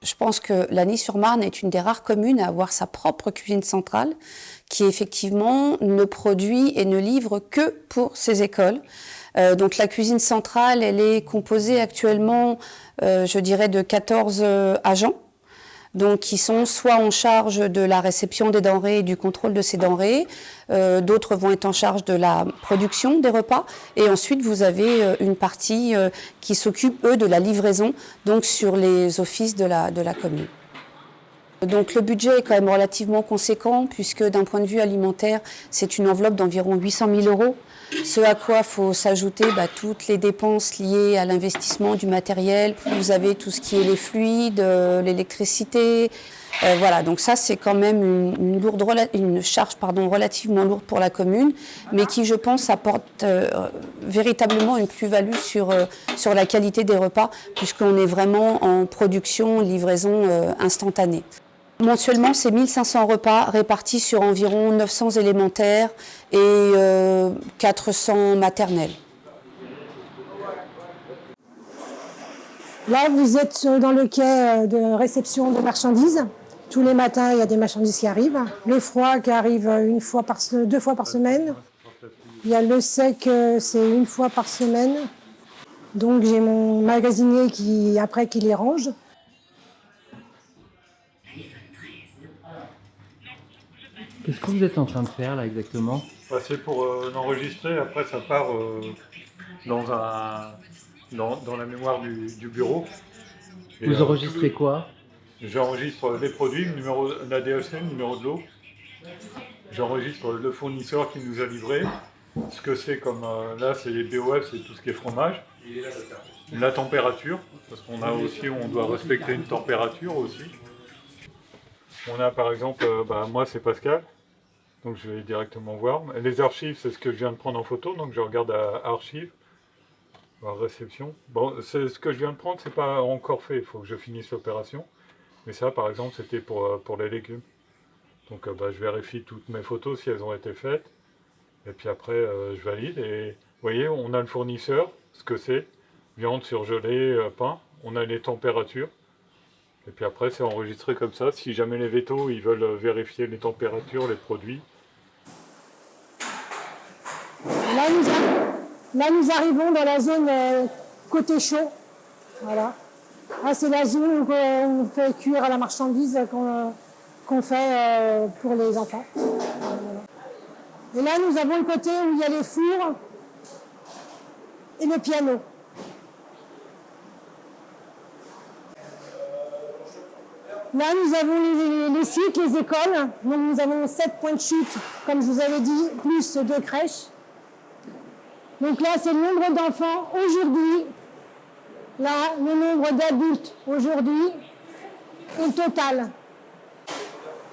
Je pense que Lagny-sur-Marne est une des rares communes à avoir sa propre cuisine centrale, qui effectivement ne produit et ne livre que pour ses écoles. Donc la cuisine centrale, elle est composée actuellement, je dirais, de 14 agents. Donc, qui sont soit en charge de la réception des denrées et du contrôle de ces denrées, d'autres vont être en charge de la production des repas, et ensuite vous avez une partie qui s'occupe, eux, de la livraison, donc sur les offices de la commune. Donc le budget est quand même relativement conséquent, puisque d'un point de vue alimentaire, c'est une enveloppe d'environ 800 000 €. Ce à quoi faut s'ajouter toutes les dépenses liées à l'investissement du matériel. Vous avez tout ce qui est les fluides, l'électricité. Voilà, donc ça c'est quand même une charge relativement lourde pour la commune, mais qui, je pense, apporte véritablement une plus-value sur la qualité des repas, puisqu'on est vraiment en production, livraison instantanée. Mensuellement, c'est 1500 repas répartis sur environ 900 élémentaires et 400 maternelles. Là, vous êtes dans le quai de réception de marchandises. Tous les matins, il y a des marchandises qui arrivent. Le froid qui arrive 2 fois par semaine. Il y a le sec, c'est 1 fois par semaine. Donc j'ai mon magasinier qui les range. Qu'est-ce que vous êtes en train de faire là exactement? C'est pour l'enregistrer, après ça part dans la mémoire du bureau. Et, vous enregistrez quoi? J'enregistre les produits, la DEC, le numéro de l'eau. J'enregistre le fournisseur qui nous a livré, ce que c'est comme là c'est les BOF, c'est tout ce qui est fromage. La température, parce on doit respecter une température aussi. On a par exemple, moi c'est Pascal, donc je vais directement voir. Les archives, c'est ce que je viens de prendre en photo, donc je regarde à archives, à réception. Bon, ce que je viens de prendre, c'est pas encore fait, il faut que je finisse l'opération. Mais ça, par exemple, c'était pour les légumes. Donc je vérifie toutes mes photos si elles ont été faites. Et puis après, je valide. Et vous voyez, on a le fournisseur, ce que c'est. Viande surgelée, pain. On a les températures. Et puis après, c'est enregistré comme ça. Si jamais les vétos, ils veulent vérifier les températures, les produits. Là, nous arrivons dans la zone côté chaud. Voilà. Là, c'est la zone où on fait cuire la marchandise qu'on fait pour les enfants. Et là, nous avons le côté où il y a les fours et le piano. Là, nous avons les sites, les écoles. Donc, nous avons 7 points de chute, comme je vous avais dit, plus 2 crèches. Donc là, c'est le nombre d'enfants aujourd'hui. Là, le nombre d'adultes aujourd'hui et le total.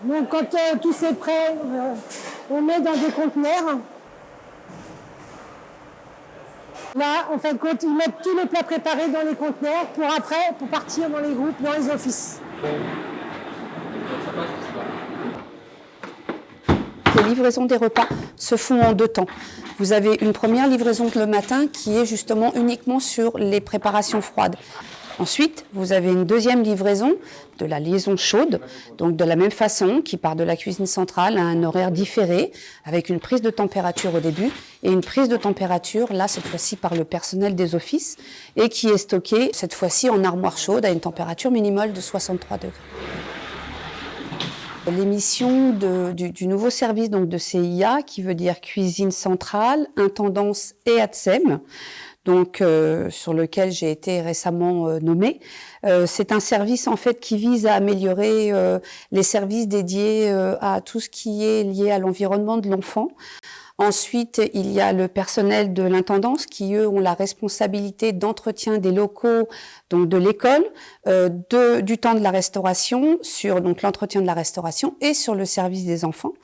Donc, quand tout c'est prêt, on met dans des conteneurs. Là, en fin de compte, ils mettent tous les plats préparés dans les conteneurs pour partir dans les groupes, dans les offices. Les livraisons des repas se font en 2 temps. Vous avez une première livraison le matin qui est justement uniquement sur les préparations froides. Ensuite, vous avez une deuxième livraison de la liaison chaude, donc de la même façon, qui part de la cuisine centrale à un horaire différé, avec une prise de température au début et une prise de température, là, cette fois-ci, par le personnel des offices, et qui est stockée, cette fois-ci, en armoire chaude à une température minimale de 63 degrés. L'émission du nouveau service donc de CIA, qui veut dire cuisine centrale, intendance et ATSEM, donc sur lequel j'ai été récemment nommée. C'est un service en fait qui vise à améliorer les services dédiés à tout ce qui est lié à l'environnement de l'enfant. Ensuite, il y a le personnel de l'intendance qui, eux, ont la responsabilité d'entretien des locaux, donc de l'école, du temps de la restauration, sur donc l'entretien de la restauration et sur le service des enfants.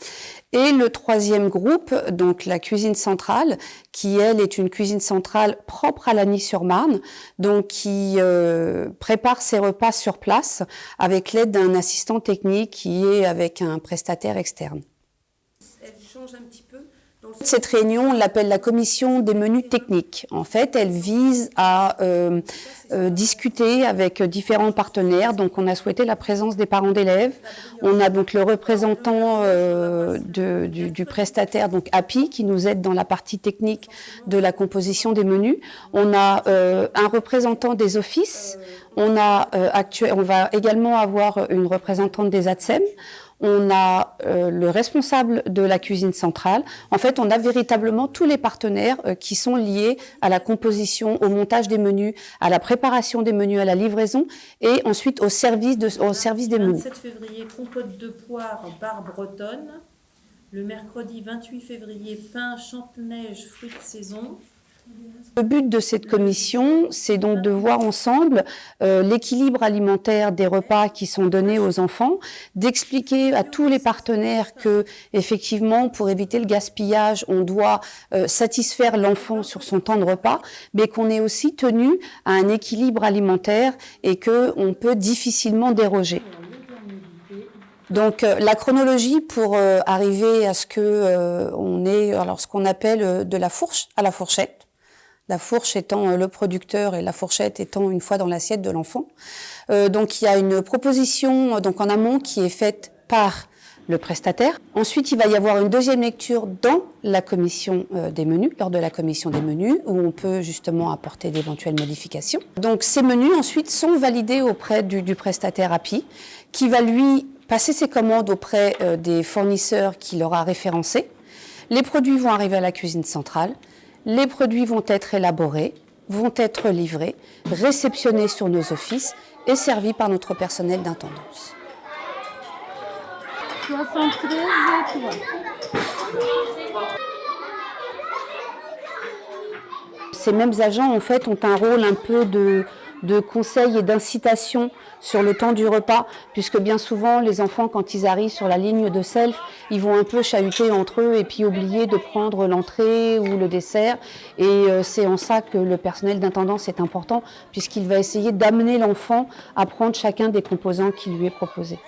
Et le troisième groupe, donc la cuisine centrale, qui, elle, est une cuisine centrale propre à Lagny-sur-Marne, donc qui prépare ses repas sur place avec l'aide d'un assistant technique qui est avec un prestataire externe. Elle change un petit peu. Cette réunion, on l'appelle la commission des menus techniques. En fait, elle vise à discuter avec différents partenaires. Donc, on a souhaité la présence des parents d'élèves. On a donc le représentant du prestataire, donc API, qui nous aide dans la partie technique de la composition des menus. On a un représentant des offices. On va également avoir une représentante des ATSEM. On a le responsable de la cuisine centrale. En fait, on a véritablement tous les partenaires qui sont liés à la composition, au montage des menus, à la préparation des menus, à la livraison et ensuite au service des menus. Le 27 février, compote de poire, bar bretonne. Le mercredi 28 février, pain, chante-neige, fruits de saison. Le but de cette commission, c'est donc de voir ensemble l'équilibre alimentaire des repas qui sont donnés aux enfants, d'expliquer à tous les partenaires que, effectivement, pour éviter le gaspillage, on doit satisfaire l'enfant sur son temps de repas, mais qu'on est aussi tenu à un équilibre alimentaire et qu'on peut difficilement déroger. Donc la chronologie pour arriver à ce que on ait alors ce qu'on appelle de la fourche à la fourchette. La fourche étant le producteur et la fourchette étant une fois dans l'assiette de l'enfant. Donc il y a une proposition donc en amont qui est faite par le prestataire. Ensuite, il va y avoir une deuxième lecture dans la commission des menus, lors de la commission des menus, où on peut justement apporter d'éventuelles modifications. Donc ces menus ensuite sont validés auprès du prestataire API, qui va lui passer ses commandes auprès des fournisseurs qu'il aura référencés. Les produits vont arriver à la cuisine centrale. Les produits vont être élaborés, vont être livrés, réceptionnés sur nos offices et servis par notre personnel d'intendance. 73 étoiles. Ces mêmes agents, en fait, ont un rôle un peu de conseil et d'incitation sur le temps du repas, puisque bien souvent, les enfants, quand ils arrivent sur la ligne de self, ils vont un peu chahuter entre eux et puis oublier de prendre l'entrée ou le dessert. Et c'est en ça que le personnel d'intendance est important, puisqu'il va essayer d'amener l'enfant à prendre chacun des composants qui lui est proposé.